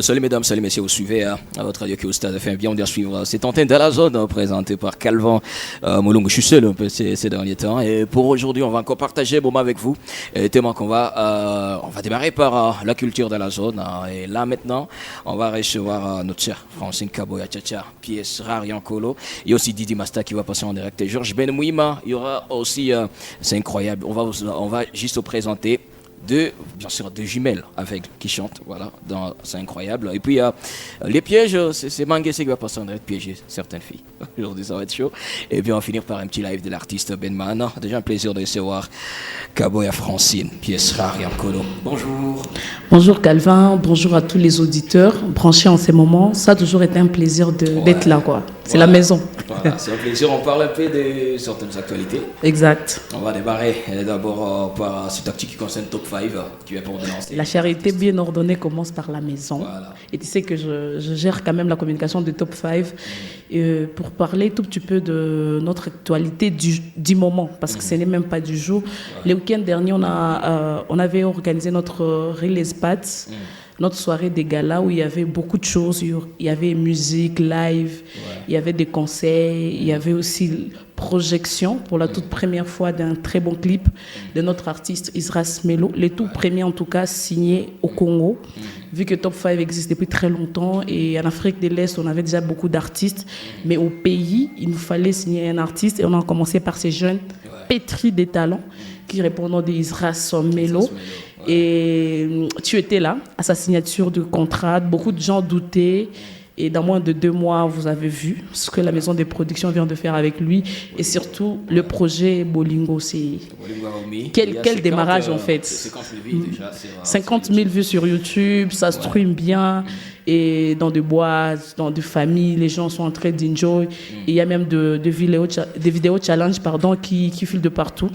Salut mesdames, salut messieurs, vous suivez à votre radio qui est au Stade FM. Bien, on doit suivre cette antenne de la zone présentée par Calvin Moulong. Je suis seul un peu ces derniers temps. Et pour aujourd'hui, on va encore partager un moment avec vous. Et tellement qu'on va démarrer par la culture de la zone. Et là maintenant, on va recevoir notre cher Francine Kaboya Tchatcha, pièce rare Yankolo. Il y a aussi Didi Masta qui va passer en direct. Et Georges Ben Mouima, il y aura aussi, c'est incroyable, on va juste se présenter. Bien sûr, deux jumelles avec qui chantent, voilà, c'est incroyable. Et puis les pièges, c'est Manguessé qui va passer en direct piéger certaines filles. Aujourd'hui, ça va être chaud. Et puis on va finir par un petit live de l'artiste Benman. Déjà un plaisir de recevoir Kaboya Francine, pièce rare Yankolo. Bonjour. Bonjour Calvin, bonjour à tous les auditeurs branchés en ces moments. Ça a toujours été un plaisir d'être là, quoi. C'est la maison. Voilà, c'est un plaisir. On parle un peu de certaines actualités. Exact. On va démarrer d'abord par cette actu qui concerne Top 5 qui est pour lancer. La charité bien ordonnée commence par la maison. Voilà. Et tu sais que je gère quand même la communication de Top 5 pour parler tout petit peu de notre actualité du moment, parce que ce n'est même pas du jour. Le week-end dernier, on avait organisé notre release party. Notre soirée des galas où il y avait beaucoup de choses. Il y avait musique, live, il y avait des concerts, il y avait aussi projection pour la toute première fois d'un très bon clip de notre artiste Isras Melo. Les tout premiers en tout cas signés au Congo, vu que Top 5 existe depuis très longtemps et en Afrique de l'Est on avait déjà beaucoup d'artistes, mais au pays il nous fallait signer un artiste et on a commencé par ces jeunes pétris des talents qui répondent des Isras Melo. Et tu étais là à sa signature de contrat, beaucoup de gens doutaient. Et dans moins de 2 mois, vous avez vu ce que la maison de production vient de faire avec lui. Et surtout, le projet Bolingo, c'est... Quel démarrage en fait. 50 000 vues sur YouTube, ça stream bien. Et dans des boîtes, dans des familles, les gens sont en train d'enjoy. Et il y a même des vidéos challenge qui filent de partout.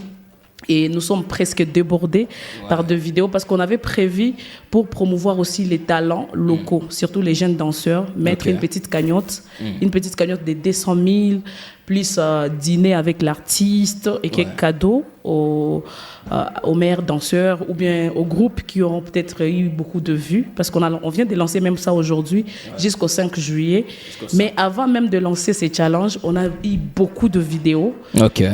Et nous sommes presque débordés par de vidéos parce qu'on avait prévu pour promouvoir aussi les talents locaux, surtout les jeunes danseurs, mettre une petite cagnotte de 200 000, plus dîner avec l'artiste et quelques cadeaux aux meilleurs danseurs ou bien aux groupes qui auront peut-être eu beaucoup de vues, parce qu'on vient de lancer même ça aujourd'hui jusqu'au 5 juillet. Mais avant même de lancer ces challenges, on a eu beaucoup de vidéos,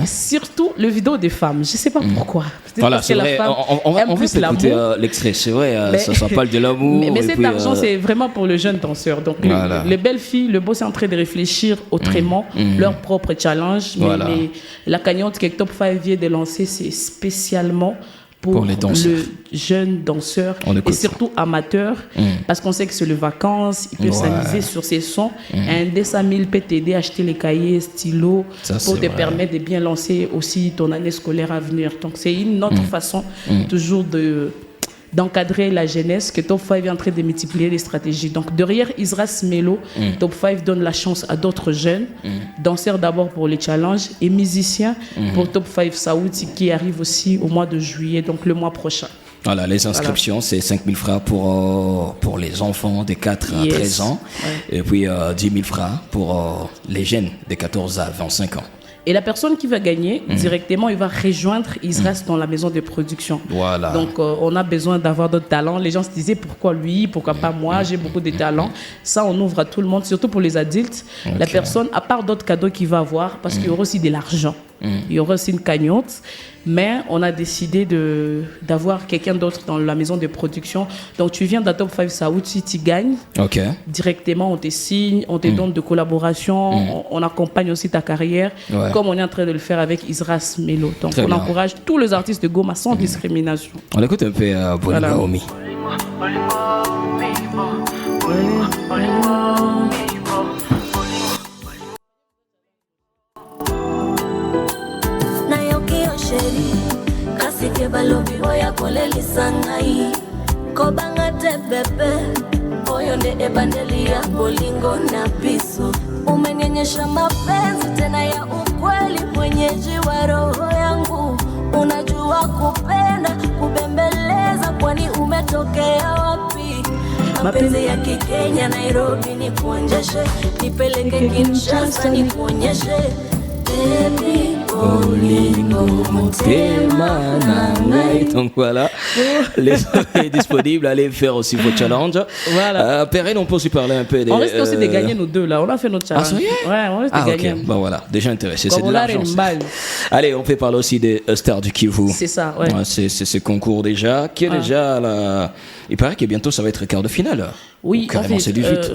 surtout les vidéos des femmes. Je ne sais pas pourquoi. Voilà, c'est vrai. On va écouter l'extrait. C'est vrai, ça parle de l'amour. Mais cet argent, c'est vraiment pour le jeune danseur. Donc, les belles filles, le boss est en train de réfléchir autrement, leur propre challenge. Mais la cagnotte que Top 5 vient de lancer, c'est spécialement pour le jeune danseur et surtout amateur, parce qu'on sait que c'est les vacances, il peut s'amuser sur ses sons. Un 200 000 peut t'aider à acheter les cahiers, stylos, pour te permettre de bien lancer aussi ton année scolaire à venir. Donc c'est une autre façon toujours d'encadrer la jeunesse que Top 5 est en train de multiplier les stratégies. Donc derrière Isras Melo, Top 5 donne la chance à d'autres jeunes, danseurs d'abord pour les challenges et musiciens pour Top 5 Saouti qui arrive aussi au mois de juillet, donc le mois prochain. Voilà, les inscriptions, c'est 5 000 francs pour les enfants de 4 à 13 ans et puis 10 000 francs pour les jeunes de 14 à 25 ans. Et la personne qui va gagner, directement, il va rejoindre Isras dans la maison de production. Voilà. Donc, on a besoin d'avoir d'autres talents. Les gens se disaient, pourquoi lui, pourquoi pas moi, j'ai beaucoup de talents. Ça, on ouvre à tout le monde, surtout pour les adultes. La personne, à part d'autres cadeaux qu'il va avoir, parce qu'il y aura aussi de l'argent. Il y aura aussi une cagnotte. Mais on a décidé d'avoir quelqu'un d'autre dans la maison de production. Donc, tu viens dans Top 5 Saouti, tu gagnes. Directement, on te signe, on te donne de collaboration, on accompagne aussi ta carrière, comme on est en train de le faire avec Isras Melo. Donc, on encourage tous les artistes de Goma sans discrimination. On écoute un peu Bolingo Omi. Kasike balobi oya koleli sangai Kobanga te bebe Oyo nde ebandeli ya bolingo na biso Umenyenyesha mapenzi tena ya ukweli mwenyeji wa roho yangu Unajua kupenda, kubembeleza kwani umetokea wapi Mapenzi ya Kikenya Nairobi nikuonjeshe Nipeleke Kinshasa nikuonyeshe Bolingo Motema Nangai. Donc voilà, Les est disponible, allez faire aussi vos challenges. Voilà. Perrine, on peut aussi parler un peu des... On risque aussi de gagner nos deux là. On a fait notre challenge. Ah, sérieux? Ouais, on risque de gagner. Ok, bon voilà, déjà intéressé. C'est Comme de on a l'argent. une ça. balle. Allez, on peut parler aussi des stars du Kivu. C'est ça, ouais. C'est ce concours déjà, qui est déjà là. Il paraît que bientôt ça va être quart de finale. Oui, Ou carrément, c'est du vite.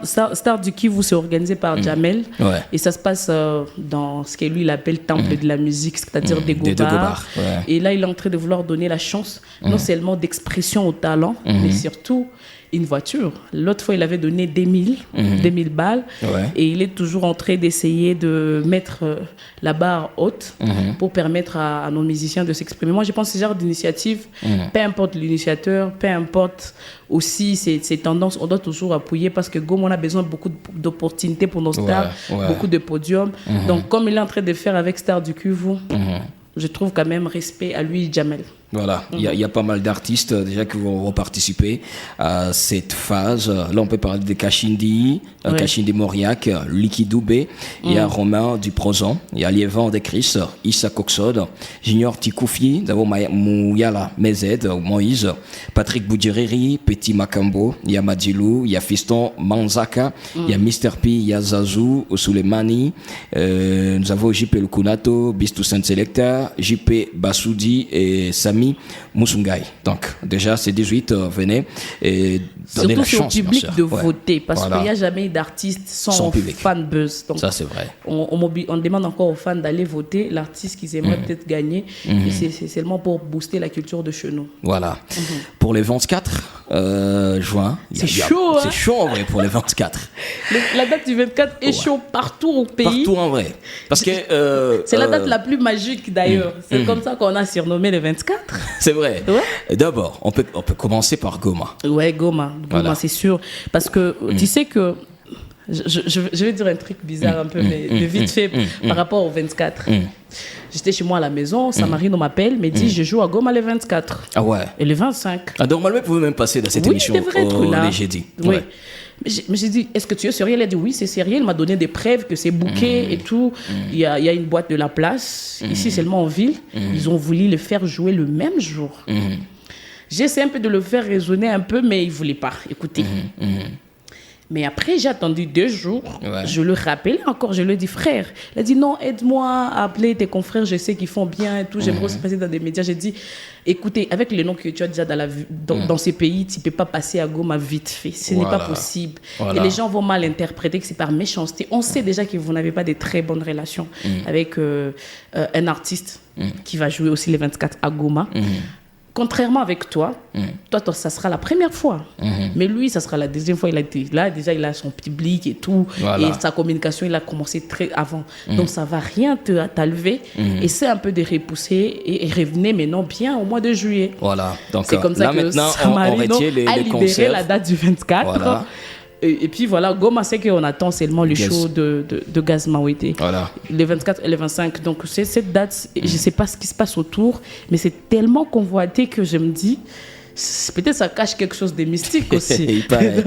Star du Kivu, c'est organisé par Jamel. Ouais. Et ça se passe dans ce que lui il appelle temple de la musique, c'est-à-dire des Des Gobar. Gobar, ouais. Et là, il est en train de vouloir donner la chance, non seulement d'expression au talent, mais surtout une voiture. L'autre fois, il avait donné 2000 balles. Ouais. Et il est toujours en train d'essayer de mettre la barre haute pour permettre à nos musiciens de s'exprimer. Moi, je pense que ce genre d'initiative, peu importe l'initiateur, peu importe aussi ces tendances, on doit toujours appuyer parce que Goma, on a besoin de beaucoup d'opportunités pour nos stars, beaucoup de podiums. Donc, comme il est en train de faire avec Star du Kivu, je trouve quand même respect à lui, Jamel. Voilà, il y a pas mal d'artistes déjà qui vont participer à cette phase. Là, on peut parler de Kashindi, Kashindi Mauriac, Liki Doubé, il y a Romain Duprozan, il y a Liévan de Chris, Issa Coxode, Junior Tikoufi, d'abord Mouyala Mezed, Moïse, Patrick Boudjereri, Petit Makambo, il y a Madjilou, il y a Fiston Manzaka, il y a Mr. P, il y a Zazou, Souleymani, nous avons JP Lukunato, Bistou Saint Selecta, JP Bassoudi et Sami Moussungai. Donc, déjà, c'est 18, venez et donnez la chance. Surtout c'est au public de voter, parce Voilà. qu'il n'y a jamais d'artiste sans fan buzz. Donc, ça, c'est vrai. On demande encore aux fans d'aller voter l'artiste qu'ils aimeraient peut-être gagner. Et c'est seulement pour booster la culture de chez nous. Voilà. Pour les 24 juin. C'est chaud, hein? C'est chaud en vrai pour les 24. La date du 24 est chaud partout au pays. Partout en vrai. Parce que... c'est la date la plus magique d'ailleurs. C'est comme ça qu'on a surnommé le 24. C'est vrai. Ouais. D'abord, on peut commencer par Goma. Ouais, Goma, Voilà. c'est sûr. Parce que tu sais que... Je vais dire un truc bizarre un peu, mais de vite fait par rapport au 24. J'étais chez moi à la maison, Samarino m'appelle, me dit je joue à Goma le 24. Ah ouais. Et le 25. Ah, normalement, vous pouvez même passer dans cette émission les jeudis. Oui. Ouais. Mais j'ai dit, est-ce que tu es sérieux? Il a dit oui, c'est sérieux. Il m'a donné des preuves que c'est booké et tout. Il y a une boîte de la place, ici seulement en ville. Ils ont voulu le faire jouer le même jour. J'essaie un peu de le faire raisonner un peu, mais il ne voulait pas écouter. Mais après, j'ai attendu 2 jours. Ouais. Je le rappelle encore. Je lui ai dit, frère. Il a dit, non, aide-moi à appeler tes confrères. Je sais qu'ils font bien et tout. J'aimerais aussi passer dans des médias. J'ai dit, écoutez, avec les noms que tu as déjà dans ces pays, tu ne peux pas passer à Goma vite fait. Ce n'est pas possible. Voilà. Et les gens vont mal interpréter que c'est par méchanceté. On sait déjà que vous n'avez pas de très bonnes relations avec un artiste qui va jouer aussi les 24 à Goma. Contrairement avec toi, toi, ça sera la première fois. Mais lui, ça sera la deuxième fois. Il a été là, déjà, il a son public et tout. Voilà. Et sa communication, il a commencé très avant. Donc, ça ne va rien t'enlever. Essaie un peu de repousser et revenez maintenant bien au mois de juillet. Voilà. Donc, c'est comme ça là, que maintenant, on Samarino retient les a libéré concerts. la date du 24. Voilà. Et puis voilà, Goma, c'est qu'on attend seulement le show de Gaz Mawete. Voilà. Les 24 et les 25. Donc, c'est cette date, je ne sais pas ce qui se passe autour, mais c'est tellement convoité que je me dis, peut-être ça cache quelque chose de mystique aussi. Il paraît.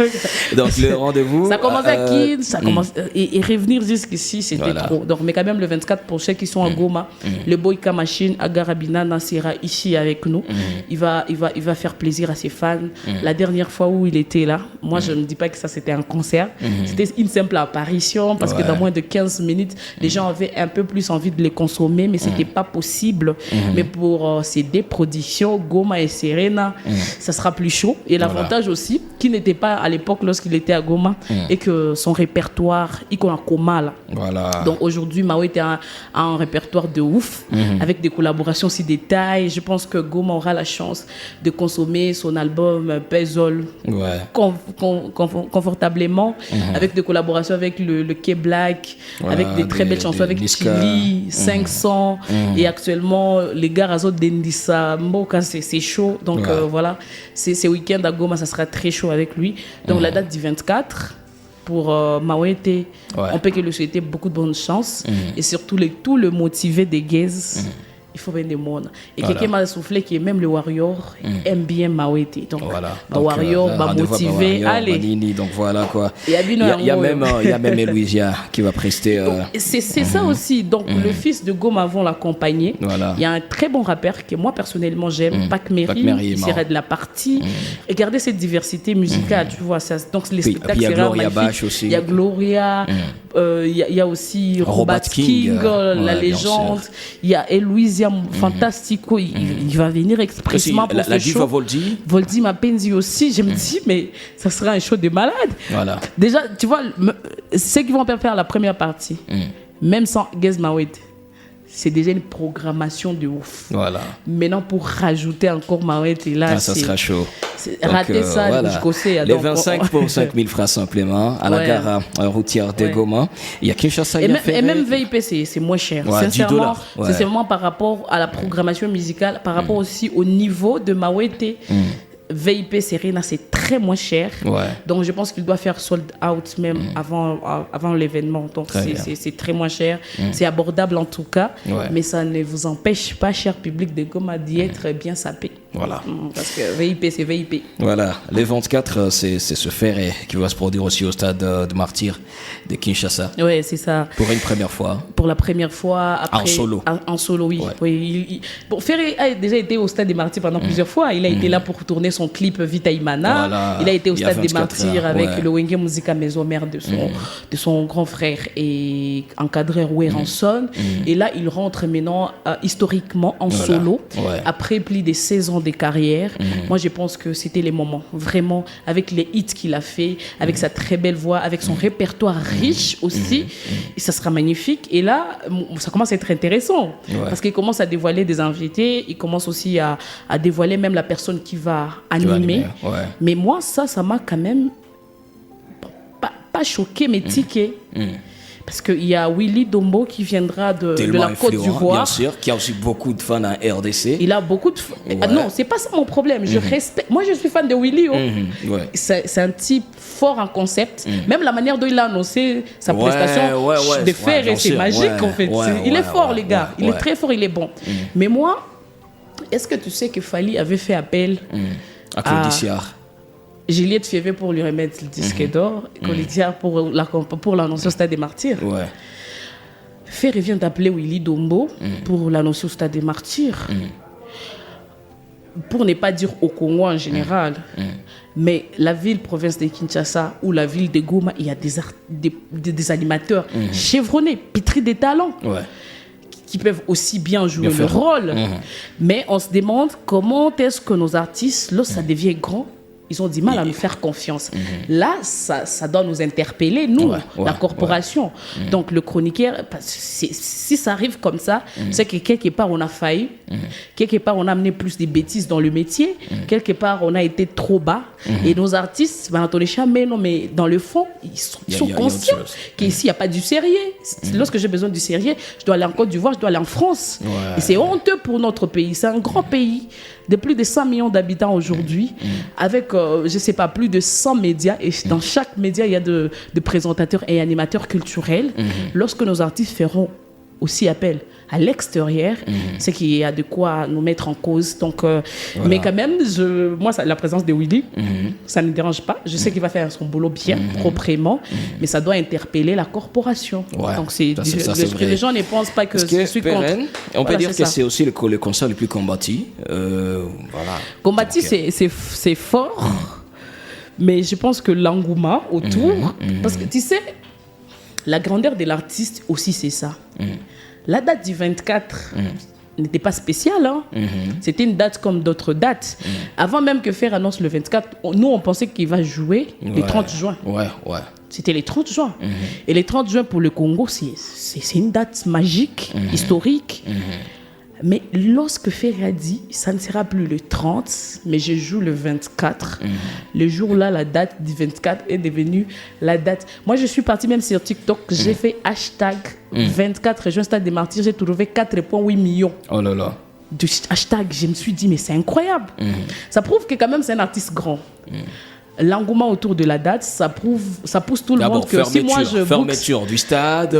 Donc, le rendez-vous. Ça commence à Kin, ça commence, et revenir jusqu'ici, c'était Voilà. trop. Donc, mais quand même, le 24, pour ceux qui sont à Goma, le Boyka Machine, Agarabina, sera ici avec nous. Il va faire plaisir à ses fans. La dernière fois où il était là, moi, je ne dis pas que ça, c'était un concert. C'était une simple apparition parce que dans moins de 15 minutes, les gens avaient un peu plus envie de les consommer, mais ce n'était pas possible. Mais pour ces 2 productions, Goma et Serena, ça sera plus chaud. Et l'avantage aussi, qui n'était pas à l'époque lorsqu'il était à Goma, et que son répertoire, il a Koma là. Voilà. Donc aujourd'hui, Mawete a un répertoire de ouf, avec des collaborations si détaillées. Je pense que Goma aura la chance de consommer son album Puzzle confortablement, avec des collaborations avec le K-Black, avec des très belles chansons avec Niska. Chili, 500, et actuellement les gars Razot Dendissa, Mboka, c'est chaud. Donc voilà, ces week-ends à Goma, ça sera très chaud avec lui. Donc la date du 24, pour Mawete, on peut que lui souhaiter beaucoup de bonne chance et surtout tout le motiver des Gaze il faut bien des mondes. Et quelqu'un m'a soufflé que même le Warrior aime bien Mawete. Donc, Warrior va motiver. Allez. Donc voilà quoi. Il y a même Elouisia qui va prester. C'est ça aussi. Donc le fils de Goma vont l'accompagner. Il y a un très bon rappeur que moi personnellement j'aime, Pac Mary, qui serait de la partie. Regardez cette diversité musicale, tu vois ça. Donc les spectacles il y a Gloria Bash aussi. Il y a Gloria, il y a aussi Robert King, la légende. Il y a Elouisia Fantastico, il va venir expressément pour ce show. Voldy Mapenzi aussi, je me dis, mais ça sera un show de malade. Voilà. Déjà, tu vois, ceux qui vont faire la première partie, même sans Gez Mawed, c'est déjà une programmation de ouf. Voilà. Maintenant, pour rajouter encore Mawed, et là, ça sera chaud. Rater ça, voilà. Jusqu'au C. Les 25 pour 5 000 francs simplement à la gare routière de Goma. Il y a Kinshasa. Et même VIP, c'est moins cher. Sincèrement, c'est seulement par rapport à la programmation musicale, par rapport aussi au niveau de Mawete. VIP Serena, c'est très moins cher. Donc je pense qu'il doit faire sold out même avant l'événement. Donc c'est très moins cher. C'est abordable en tout cas. Mais ça ne vous empêche pas, cher public de Goma, d'y être bien sapé. Voilà. Parce que VIP, c'est VIP. Voilà. Les 24, c'est ce ferret qui va se produire aussi au stade de Martyr de Kinshasa. Oui, c'est ça. Pour une première fois. Pour la première fois. Après, en solo. En solo, oui. Bon, Ferré a déjà été au stade des Martyrs pendant plusieurs fois. Il a été là pour tourner son clip Vita Imana. Voilà. Il a été au stade des Martyrs avec le Wenge Musica Maison Mère de son grand frère et encadreur Roué Ranson. Et là, il rentre maintenant historiquement en solo. Après plus de 16 ans de carrière. Moi, je pense que c'était les moments. Vraiment, avec les hits qu'il a fait, avec sa très belle voix, avec son répertoire riche aussi. Et ça sera magnifique. Et là, ça commence à être intéressant. Parce qu'il commence à dévoiler des invités. Il commence aussi à dévoiler même la personne qui va animer. Mais moi, ça m'a quand même pas choqué, mais tiqué. Parce qu'il y a Willy Dombo qui viendra de la Côte d'Ivoire. Bien sûr, qui a aussi beaucoup de fans en RDC. Il a beaucoup de fans. Non, c'est pas ça mon problème. Je respecte. Moi, je suis fan de Willy. C'est un type fort en concept. Même la manière dont il a annoncé sa prestation de faire, et c'est magique en fait. Il est fort, les gars. Il est très fort, il est bon. Mais moi, est-ce que tu sais que Fally avait fait appel à Claude Dissiard, Juliette Fievé pour lui remettre le disque d'or, Colidia pour l'annoncer au Stade des Martyrs. Ferré vient d'appeler Willy Dombo pour l'annoncer au Stade des Martyrs. Pour ne pas dire au Congo en général, mais la ville-province de Kinshasa ou la ville de Goma, il y a des animateurs chevronnés, pétris de talents. Qui peuvent aussi bien jouer le rôle. Mais on se demande comment est-ce que nos artistes, lorsque ça devient grand, ils ont du mal à nous faire confiance. Là, ça doit nous interpeller, nous, la corporation. Donc, le chroniqueur, si ça arrive comme ça, c'est que quelque part, on a failli. Quelque part, on a amené plus de bêtises dans le métier. Quelque part, on a été trop bas. Et nos artistes, mais dans le fond, ils sont conscients qu'ici, il n'y a pas du sérieux. Lorsque j'ai besoin du sérieux, je dois aller en Côte d'Ivoire, je dois aller en France. Et c'est honteux pour notre pays. C'est un grand pays de plus de 100 millions d'habitants aujourd'hui, avec, je ne sais pas, plus de 100 médias. Et dans chaque média, il y a de présentateurs et animateurs culturels. Lorsque nos artistes feront aussi appel à l'extérieur, c'est qu'il y a de quoi nous mettre en cause. Donc, mais quand même, moi, la présence de Willy, ça ne me dérange pas. Je sais qu'il va faire son boulot bien, proprement, mais ça doit interpeller la corporation. Donc, les gens ne pensent pas que je suis contre. On peut dire que c'est aussi le concert le plus combattu. Combattu, c'est fort, mais je pense que l'engouement autour, parce que tu sais, la grandeur de l'artiste aussi, c'est ça. La date du 24 n'était pas spéciale. C'était une date comme d'autres dates. Avant même que Fer annonce le 24, nous, on pensait qu'il va jouer le 30 juin. C'était le 30 juin. Et le 30 juin, pour le Congo, c'est une date magique, historique. Mais lorsque Ferré a dit, ça ne sera plus le 30, mais je joue le 24, le jour-là, la date du 24 est devenue la date. Moi, je suis partie même sur TikTok, j'ai fait hashtag 24 juin Stade des Martyrs, j'ai trouvé 4,8 millions. Oh là là. De hashtag, je me suis dit, mais c'est incroyable. Ça prouve que quand même, c'est un artiste grand. l'engouement autour de la date, ça pousse tout le monde que si moi je fermeture du stade,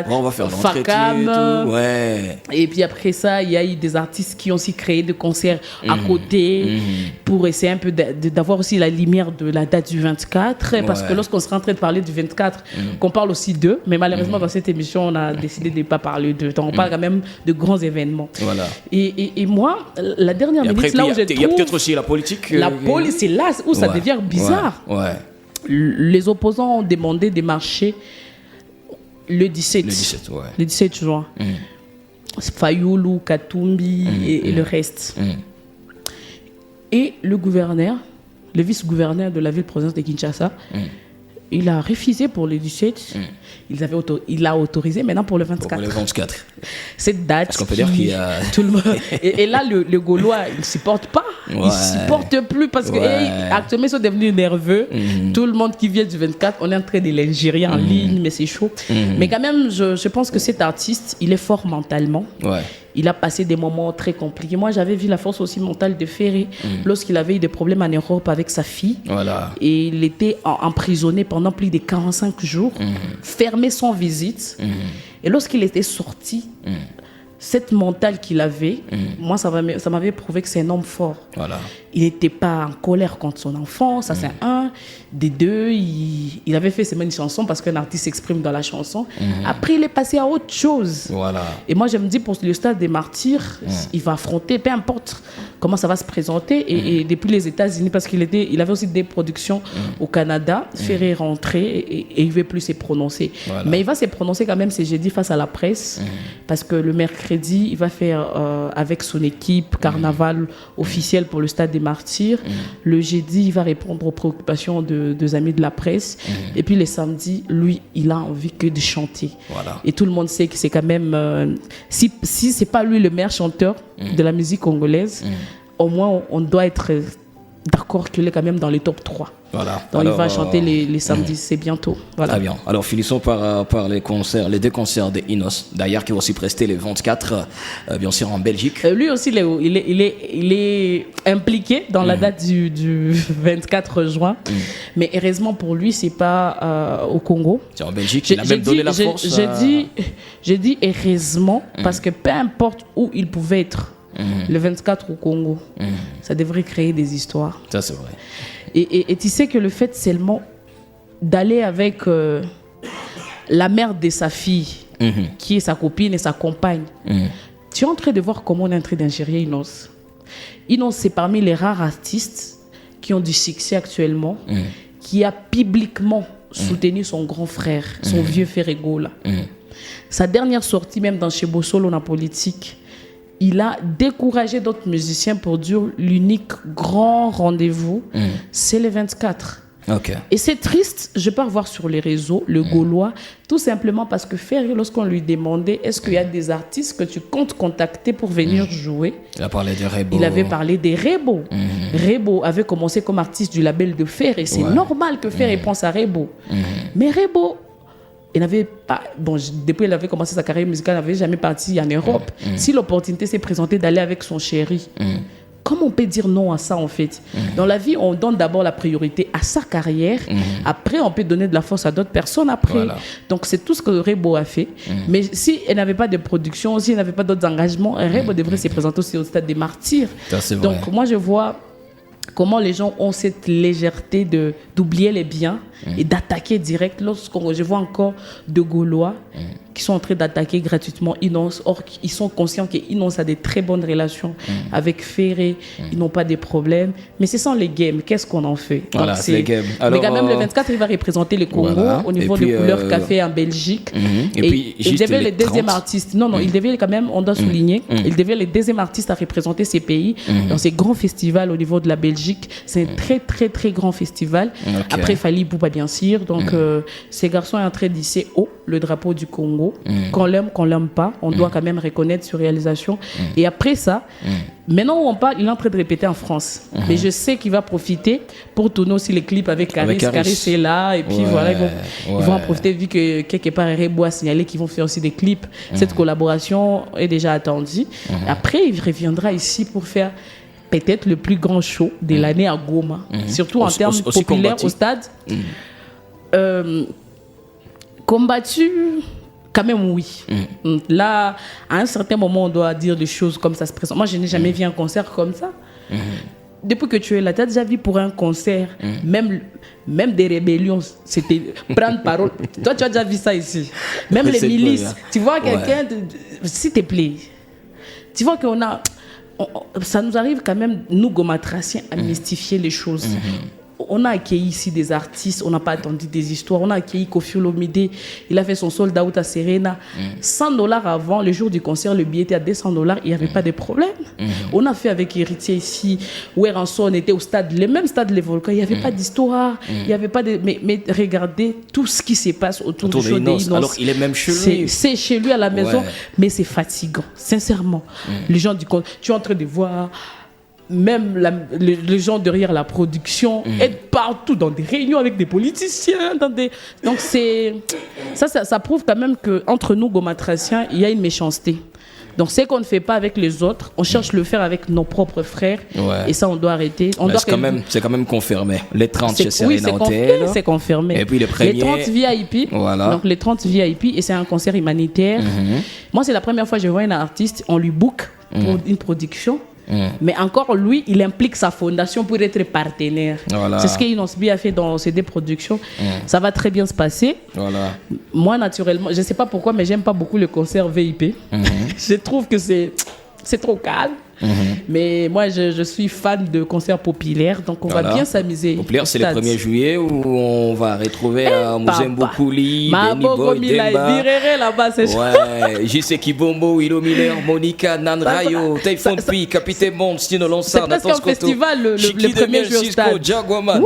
on va faire l'entrée et tout, ouais. Et puis après ça, il y a eu des artistes qui ont aussi créé des concerts à côté pour essayer un peu d'avoir aussi la lumière de la date du 24, parce que lorsqu'on sera en train de parler du 24, qu'on parle aussi d'eux, mais malheureusement dans cette émission, on a décidé de ne pas parler d'eux. Donc on parle quand même de grands événements. Voilà. Et moi, la dernière minute, là où je trouve... Il y a peut-être aussi la politique. La police, c'est là où ça devient bizarre. Ouais. Les opposants ont demandé de marcher le 17 juin. Fayoulou, Katumbi et le reste. Et le gouverneur, le vice-gouverneur de la ville-province de Kinshasa, il a refusé pour le 17. Il a autorisé maintenant pour le 24. Pour le 24. Cette date. Est-ce qu'on peut dire qu'il y a... tout le monde... et là, le Gaulois, il ne supporte pas. Il ne supporte plus parce que actuellement, ils sont devenus nerveux. Tout le monde qui vient du 24, on est en train de l'ingérer en ligne, mais c'est chaud. Mais quand même, je pense que cet artiste, il est fort mentalement. Il a passé des moments très compliqués. Moi, j'avais vu la force aussi mentale de Ferré lorsqu'il avait eu des problèmes en Europe avec sa fille. Et il était emprisonné pendant plus de 45 jours, fermé sans visite. Et lorsqu'il était sorti, cette mentale qu'il avait, moi, ça m'avait prouvé que c'est un homme fort. Il n'était pas en colère contre son enfant, ça c'est un. Des deux, il avait fait seulement une chanson parce qu'un artiste s'exprime dans la chanson. Après, il est passé à autre chose. Et moi, je me dis, pour le stade des martyrs, il va affronter, peu importe comment ça va se présenter. Et depuis les États-Unis, parce qu'il avait aussi des productions au Canada, Ferré est rentré et il ne veut plus se prononcer. Mais il va se prononcer quand même ce jeudi face à la presse, parce que le mercredi, il va faire avec son équipe carnaval officiel pour le stade des martyrs. Le jeudi, il va répondre aux préoccupations des amis de la presse. Et puis les samedis, lui, il a envie que de chanter. Et tout le monde sait que c'est quand même... si c'est pas lui le meilleur chanteur de la musique congolaise, au moins on doit être d'accord qu'il est quand même dans les top 3. Donc il va chanter les samedis, c'est bientôt. Très bien. Alors finissons par les concerts, les deux concerts de Inos, d'ailleurs qui vont aussi prester les 24, bien sûr en Belgique. Lui aussi, il est impliqué dans la date du 24 juin, mais heureusement pour lui, c'est pas au Congo. C'est en Belgique, il a même donné la force. J'ai dit heureusement, parce que peu importe où il pouvait être, le 24 au Congo, ça devrait créer des histoires. Ça, c'est vrai. Et tu sais que le fait seulement d'aller avec la mère de sa fille, qui est sa copine et sa compagne, tu es en train de voir comment on est en train d'ingérer Inos. Inos, c'est parmi les rares artistes qui ont du succès actuellement, qui a publiquement soutenu son grand frère, son vieux Ferré Gola. Sa dernière sortie, même dans chez Bossolo, en politique, il a découragé d'autres musiciens pour dire l'unique grand rendez-vous, c'est le 24. Et c'est triste, je peux revoir sur les réseaux, le Gaulois, tout simplement parce que Ferré, lorsqu'on lui demandait est-ce qu'il y a des artistes que tu comptes contacter pour venir jouer, il a parlé de Rebo. Il avait parlé des Rebo. Rebo avait commencé comme artiste du label de Ferré. C'est normal que Ferré pense à Rebo. Mais Rebo, il n'avait pas... Bon, depuis qu'il avait commencé sa carrière musicale, il n'avait jamais parti en Europe. Si l'opportunité s'est présentée d'aller avec son chéri, comment on peut dire non à ça, en fait? Dans la vie, on donne d'abord la priorité à sa carrière. Après, on peut donner de la force à d'autres personnes après. Donc, c'est tout ce que Rebo a fait. Mais si elle n'avait pas de production, si elle n'avait pas d'autres engagements, Rebo devrait se présenter aussi au stade des martyrs. Donc, moi, je vois comment les gens ont cette légèreté d'oublier les biens et d'attaquer direct. Lorsque je vois encore de Gaulois qui sont en train d'attaquer gratuitement Inos, or ils sont conscients qu'Inos a des très bonnes relations avec Ferré, ils n'ont pas de problèmes. Mais ce sont les games, qu'est-ce qu'on en fait? Voilà, c'est les games. Alors, mais quand même, le 24, il va représenter le Congo au niveau de Couleur Café en Belgique. Et puis, il devait le deuxième artiste. Non, il devait quand même, on doit souligner, il devait le deuxième artiste à représenter ces pays dans ces grands festivals au niveau de la Belgique. C'est un très, très, très grand festival. Après, Fally Poupa, bien sûr. Donc, ces garçons sont en train d'hisser haut le drapeau du Congo. Qu'on l'aime, qu'on l'aime pas, on doit quand même reconnaître sur réalisation. Et après ça, maintenant où on parle, il est en train de répéter en France. Mais je sais qu'il va profiter pour tourner aussi les clips avec Caris. Caris est là, et puis voilà, ils vont en profiter vu que quelque part Rebo a signalé qu'ils vont faire aussi des clips. Cette collaboration est déjà attendue. Après, il reviendra ici pour faire peut-être le plus grand show de l'année à Goma, surtout en termes aussi populaires combattu. au stade. Combattu, quand même oui. Là, à un certain moment, on doit dire des choses comme ça se présente. Moi, je n'ai jamais vu un concert comme ça. Depuis que tu es là, tu as déjà vu pour un concert, même des rébellions, c'était prendre parole. Toi, tu as déjà vu ça ici. Même les C'est milices. cool, hein. Tu vois quelqu'un, s'il te plaît. Tu vois qu'on a... ça nous arrive quand même, nous, Gomatraciens, à mystifier les choses. On a accueilli ici des artistes, on n'a pas attendu des histoires. On a accueilli Koffi Olomide, il a fait son sold out à Serena. $100 avant, le jour du concert, le billet était à $200, il n'y avait pas de problème. On a fait avec Héritier ici, Werançon, on était au stade, le même stade Les Volcans, il n'y avait pas d'histoire, il n'y avait pas de... Mais regardez tout ce qui se passe autour du show des Inos. Alors, il est même chez lui. C'est chez lui à la maison, Ouais. mais c'est fatigant, sincèrement. Les gens du compte, tu es en train de voir... Même les gens derrière la production être partout dans des réunions avec des politiciens. Donc ça prouve quand même qu'entre nous, Gomatraciens, il y a une méchanceté. Donc ce qu'on ne fait pas avec les autres, on cherche le faire avec nos propres frères. Ouais. Et ça, on doit arrêter. C'est quand même confirmé. Les 30 chez Oui, Serena Hotel. c'est confirmé. Et puis les premiers... Les 30 VIP. Voilà. Donc les 30 VIP, et c'est un concert humanitaire. Moi, c'est la première fois que je vois un artiste, on lui book pour une production. Mais encore, lui, il implique sa fondation pour être partenaire. Voilà. C'est ce que Inosbi a fait dans CD Productions. Ça va très bien se passer. Voilà. Moi, naturellement, je ne sais pas pourquoi, mais j'aime pas beaucoup le concert VIP. Je trouve que c'est trop calme. Mais moi, je suis fan de concerts populaires, donc on va bien s'amuser. Populaire, c'est le 1er juillet où on va retrouver Muzembo Kouli, Benny Boy, Demba. Là-bas, c'est ouais, J.C. Kibombo, Ilo Miller, Monica, Nanrayo, Typhoon P, Capitaine Bond, Stino Lonsard, Nathan Scotto. C'est presque un festival, le premier jour au stade. Jaguaman,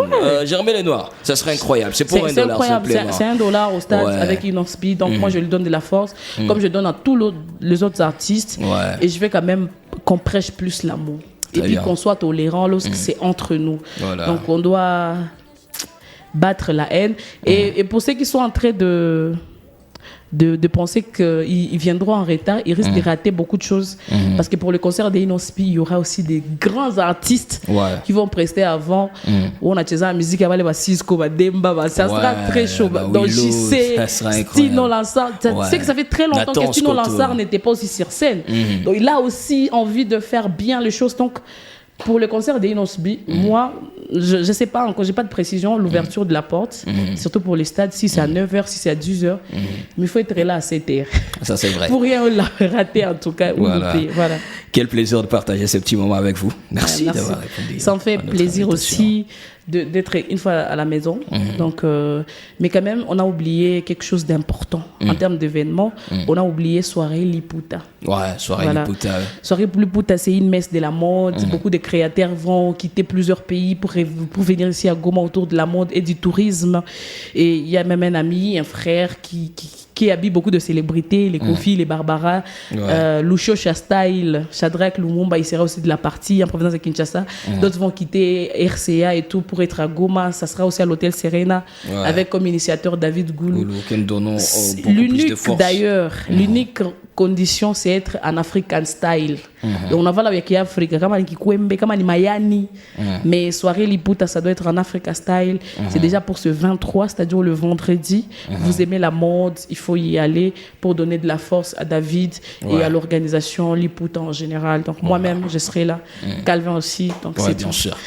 Germain Lenoir. Ça serait incroyable. C'est pour $1 simplement. C'est $1 au stade avec Inosbi. Donc moi, je lui donne de la force, comme je donne à tous les autres artistes. Et je vais quand même qu'on prêche plus l'amour. Et puis qu'on soit tolérant lorsque c'est entre nous. Voilà. Donc on doit battre la haine. Et pour ceux qui sont en train de penser qu'ils viendront en retard, ils risquent de rater beaucoup de choses. Parce que pour le concert des Inosbi, il y aura aussi des grands artistes qui vont prester avant. Où on a la musique, il y a Cisco, Demba, ça sera très chaud. Donc JC, Stino Lonsard. Tu sais que ça fait très longtemps que Stino Lonsard n'était pas aussi sur scène. Donc il a aussi envie de faire bien les choses. Donc pour le concert des Inosbi, moi, je ne sais pas encore, je n'ai pas de précision, l'ouverture de la porte, surtout pour les stades, si c'est à 9h, si c'est à 10h, mais il faut être là à 7h. Ça, c'est vrai. Pour rien rater, en tout cas, ou louper. Voilà. Quel plaisir de partager ce petit moment avec vous. Merci d'avoir répondu. Ça me fait plaisir aussi d'être une fois à la maison. Donc, mais quand même, on a oublié quelque chose d'important en termes d'événements. On a oublié Soirée Liputa. Ouais, Soirée Liputa. Soirée Liputa, c'est une messe de la mode. Beaucoup de créateurs vont quitter plusieurs pays pour venir ici à Goma autour de la mode et du tourisme. Et il y a même un ami, un frère qui habille beaucoup de célébrités, les Kofi, les Barbara, Lucio Chastail, Shadrach Lumumba, il sera aussi de la partie en provenance de Kinshasa. D'autres vont quitter RCA et tout pour être à Goma. Ça sera aussi à l'hôtel Serena avec comme initiateur David Goulou. L'unique d'ailleurs, l'unique condition, c'est être en African style. Donc on a là avec l'Afrique, comme Kikwembe, comme Mayani. Mais Soirée Liputa, ça doit être en Africa style. C'est déjà pour ce 23, c'est-à-dire le vendredi. Vous aimez la mode, il faut y aller pour donner de la force à David et à l'organisation Liputa en général. Donc moi-même, je serai là. Calvin aussi. Donc c'est bien sûr.